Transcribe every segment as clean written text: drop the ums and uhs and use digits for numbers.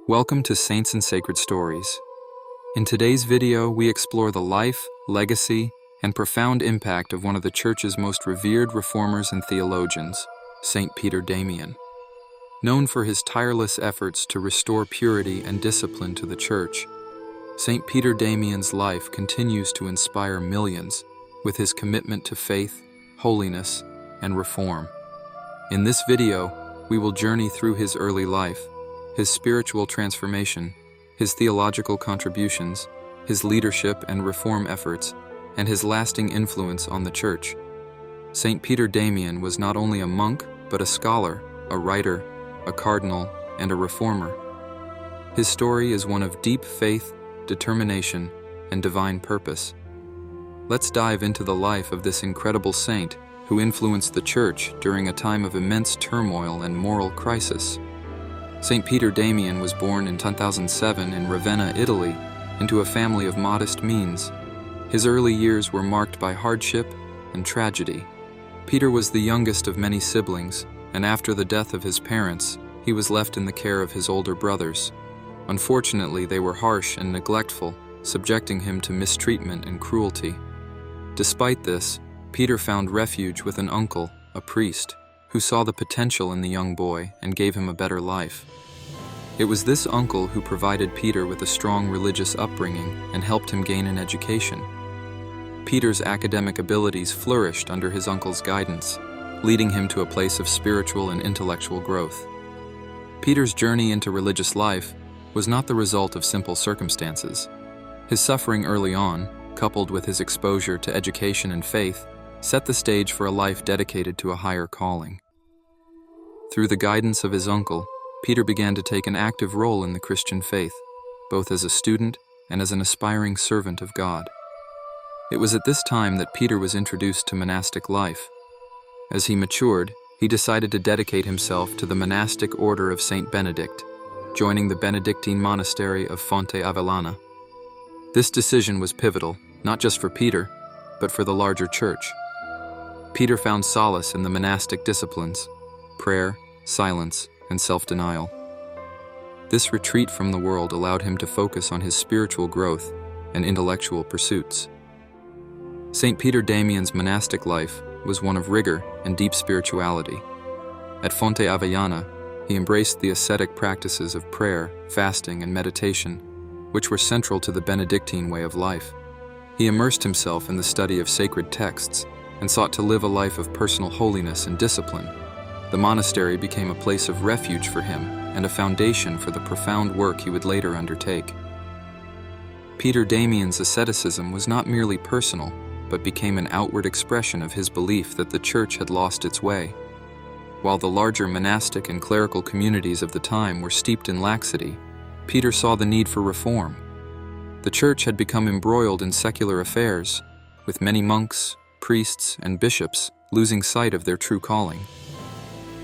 Welcome to Saints and Sacred Stories. In today's video, we explore the life, legacy, and profound impact of one of the Church's most revered reformers and theologians, Saint Peter Damian. Known for his tireless efforts to restore purity and discipline to the Church, Saint Peter Damian's life continues to inspire millions with his commitment to faith, holiness, and reform. In this video, we will journey through his early life, his spiritual transformation, his theological contributions, his leadership and reform efforts, and his lasting influence on the Church. Saint Peter Damian was not only a monk, but a scholar, a writer, a cardinal, and a reformer. His story is one of deep faith, determination, and divine purpose. Let's dive into the life of this incredible saint who influenced the Church during a time of immense turmoil and moral crisis. Saint Peter Damian was born in 1007 in Ravenna, Italy, into a family of modest means. His early years were marked by hardship and tragedy. Peter was the youngest of many siblings, and after the death of his parents, he was left in the care of his older brothers. Unfortunately, they were harsh and neglectful, subjecting him to mistreatment and cruelty. Despite this, Peter found refuge with an uncle, a priest, who saw the potential in the young boy and gave him a better life. It was this uncle who provided Peter with a strong religious upbringing and helped him gain an education. Peter's academic abilities flourished under his uncle's guidance, leading him to a place of spiritual and intellectual growth. Peter's journey into religious life was not the result of simple circumstances. His suffering early on, coupled with his exposure to education and faith, set the stage for a life dedicated to a higher calling. Through the guidance of his uncle, Peter began to take an active role in the Christian faith, both as a student and as an aspiring servant of God. It was at this time that Peter was introduced to monastic life. As he matured, he decided to dedicate himself to the monastic order of Saint Benedict, joining the Benedictine monastery of Fonte Avellana. This decision was pivotal, not just for Peter, but for the larger Church. Peter found solace in the monastic disciplines: prayer, silence, and self-denial. This retreat from the world allowed him to focus on his spiritual growth and intellectual pursuits. Saint Peter Damian's monastic life was one of rigor and deep spirituality. At Fonte Avellana, he embraced the ascetic practices of prayer, fasting, and meditation, which were central to the Benedictine way of life. He immersed himself in the study of sacred texts and sought to live a life of personal holiness and discipline. The monastery became a place of refuge for him and a foundation for the profound work he would later undertake. Peter Damian's asceticism was not merely personal, but became an outward expression of his belief that the Church had lost its way. While the larger monastic and clerical communities of the time were steeped in laxity, Peter saw the need for reform. The Church had become embroiled in secular affairs, with many monks, priests, and bishops losing sight of their true calling.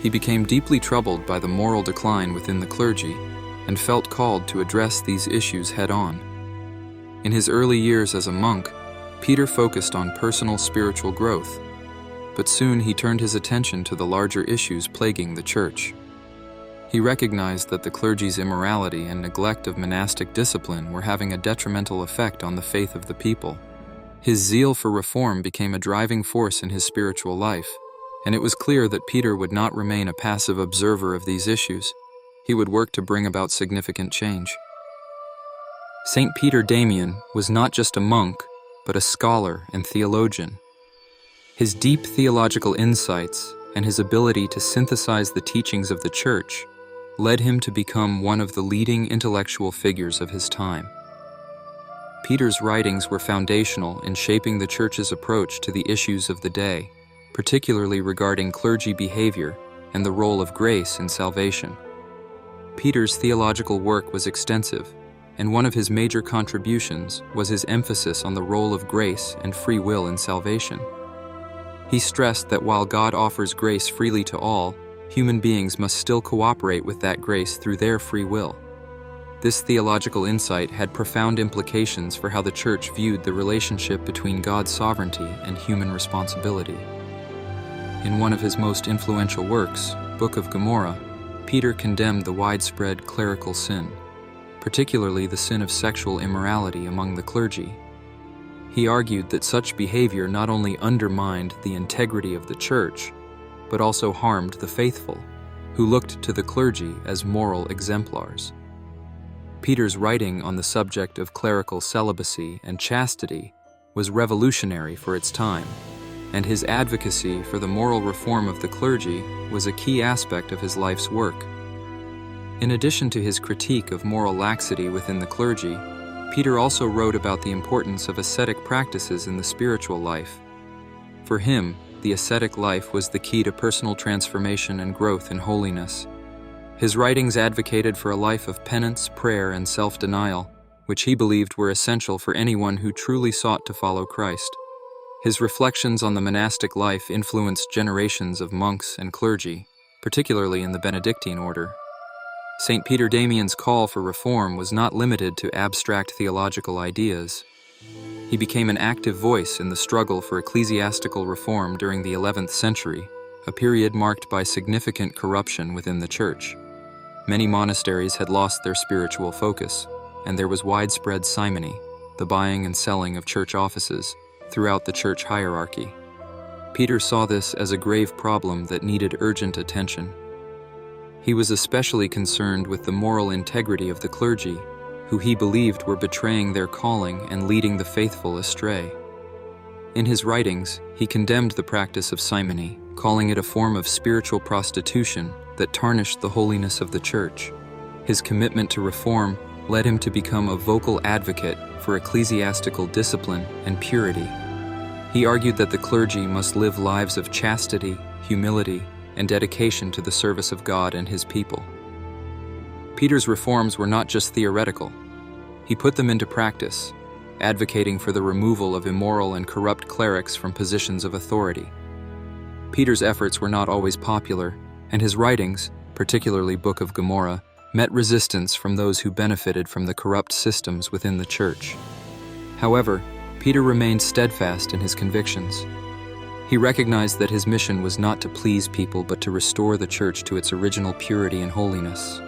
He became deeply troubled by the moral decline within the clergy and felt called to address these issues head-on. In his early years as a monk, Peter focused on personal spiritual growth, but soon he turned his attention to the larger issues plaguing the Church. He recognized that the clergy's immorality and neglect of monastic discipline were having a detrimental effect on the faith of the people. His zeal for reform became a driving force in his spiritual life, and it was clear that Peter would not remain a passive observer of these issues. He would work to bring about significant change. Saint Peter Damian was not just a monk, but a scholar and theologian. His deep theological insights and his ability to synthesize the teachings of the Church led him to become one of the leading intellectual figures of his time. Peter's writings were foundational in shaping the Church's approach to the issues of the day, particularly regarding clergy behavior and the role of grace in salvation. Peter's theological work was extensive, and one of his major contributions was his emphasis on the role of grace and free will in salvation. He stressed that while God offers grace freely to all, human beings must still cooperate with that grace through their free will. This theological insight had profound implications for how the Church viewed the relationship between God's sovereignty and human responsibility. In one of his most influential works, Book of Gomorrah, Peter condemned the widespread clerical sin, particularly the sin of sexual immorality among the clergy. He argued that such behavior not only undermined the integrity of the church, but also harmed the faithful, who looked to the clergy as moral exemplars. Peter's writing on the subject of clerical celibacy and chastity was revolutionary for its time, and his advocacy for the moral reform of the clergy was a key aspect of his life's work. In addition to his critique of moral laxity within the clergy, Peter also wrote about the importance of ascetic practices in the spiritual life. For him, the ascetic life was the key to personal transformation and growth in holiness. His writings advocated for a life of penance, prayer, and self-denial, which he believed were essential for anyone who truly sought to follow Christ. His reflections on the monastic life influenced generations of monks and clergy, particularly in the Benedictine order. St. Peter Damian's call for reform was not limited to abstract theological ideas. He became an active voice in the struggle for ecclesiastical reform during the 11th century, a period marked by significant corruption within the church. Many monasteries had lost their spiritual focus, and there was widespread simony, the buying and selling of church offices, throughout the church hierarchy. Peter saw this as a grave problem that needed urgent attention. He was especially concerned with the moral integrity of the clergy, who he believed were betraying their calling and leading the faithful astray. In his writings, he condemned the practice of simony, calling it a form of spiritual prostitution that tarnished the holiness of the church. His commitment to reform led him to become a vocal advocate for ecclesiastical discipline and purity. He argued that the clergy must live lives of chastity, humility, and dedication to the service of God and His people. Peter's reforms were not just theoretical. He put them into practice, advocating for the removal of immoral and corrupt clerics from positions of authority. Peter's efforts were not always popular, and his writings, particularly Book of Gomorrah, met resistance from those who benefited from the corrupt systems within the church. However, Peter remained steadfast in his convictions. He recognized that his mission was not to please people but to restore the church to its original purity and holiness.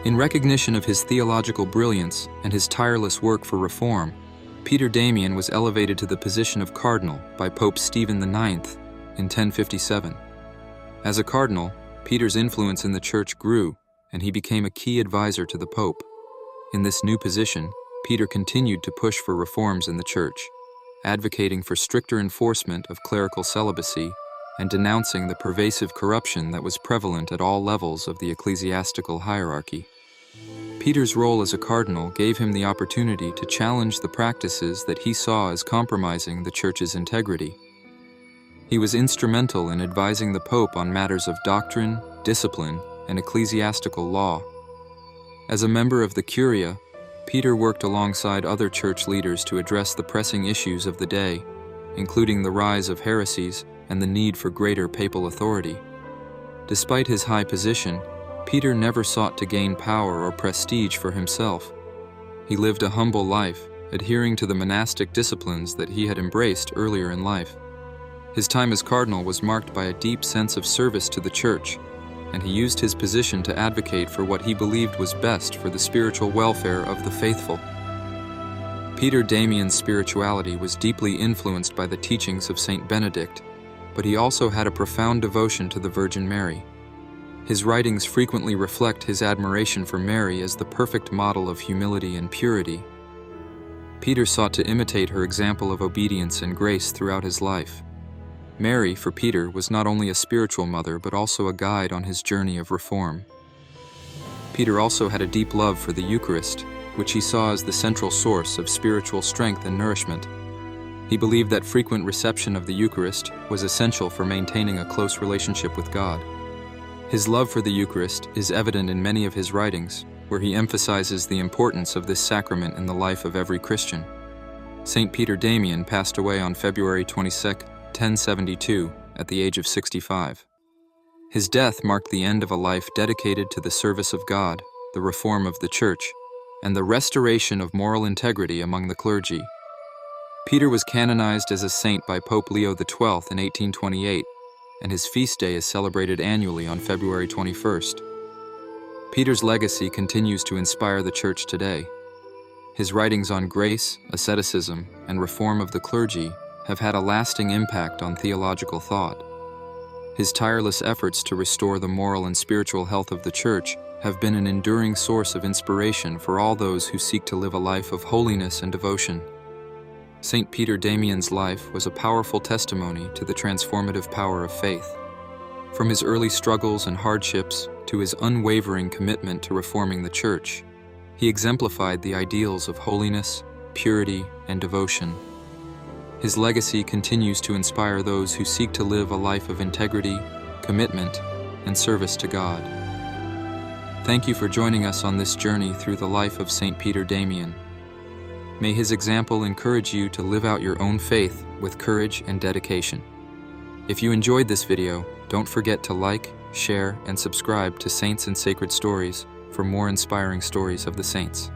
In recognition of his theological brilliance and his tireless work for reform, Peter Damian was elevated to the position of cardinal by Pope Stephen IX in 1057. As a cardinal, Peter's influence in the church grew, and he became a key advisor to the Pope. In this new position, Peter continued to push for reforms in the church, advocating for stricter enforcement of clerical celibacy and denouncing the pervasive corruption that was prevalent at all levels of the ecclesiastical hierarchy. Peter's role as a cardinal gave him the opportunity to challenge the practices that he saw as compromising the church's integrity. He was instrumental in advising the Pope on matters of doctrine, discipline, and ecclesiastical law. As a member of the Curia, Peter worked alongside other church leaders to address the pressing issues of the day, including the rise of heresies and the need for greater papal authority. Despite his high position, Peter never sought to gain power or prestige for himself. He lived a humble life, adhering to the monastic disciplines that he had embraced earlier in life. His time as cardinal was marked by a deep sense of service to the church, and he used his position to advocate for what he believed was best for the spiritual welfare of the faithful. Peter Damian's spirituality was deeply influenced by the teachings of Saint Benedict, but he also had a profound devotion to the Virgin Mary. His writings frequently reflect his admiration for Mary as the perfect model of humility and purity. Peter sought to imitate her example of obedience and grace throughout his life. Mary, for Peter, was not only a spiritual mother but also a guide on his journey of reform. Peter also had a deep love for the Eucharist, which he saw as the central source of spiritual strength and nourishment. He believed that frequent reception of the Eucharist was essential for maintaining a close relationship with God. His love for the Eucharist is evident in many of his writings, where he emphasizes the importance of this sacrament in the life of every Christian. St. Peter Damian passed away on February 22, 1072, at the age of 65. His death marked the end of a life dedicated to the service of God, the reform of the Church, and the restoration of moral integrity among the clergy. Peter was canonized as a saint by Pope Leo XII in 1828, and his feast day is celebrated annually on February 21st. Peter's legacy continues to inspire the Church today. His writings on grace, asceticism, and reform of the clergy have had a lasting impact on theological thought. His tireless efforts to restore the moral and spiritual health of the Church have been an enduring source of inspiration for all those who seek to live a life of holiness and devotion. St. Peter Damian's life was a powerful testimony to the transformative power of faith. From his early struggles and hardships to his unwavering commitment to reforming the Church, he exemplified the ideals of holiness, purity, and devotion. His legacy continues to inspire those who seek to live a life of integrity, commitment, and service to God. Thank you for joining us on this journey through the life of St. Peter Damian. May his example encourage you to live out your own faith with courage and dedication. If you enjoyed this video, don't forget to like, share, and subscribe to Saints and Sacred Stories for more inspiring stories of the saints.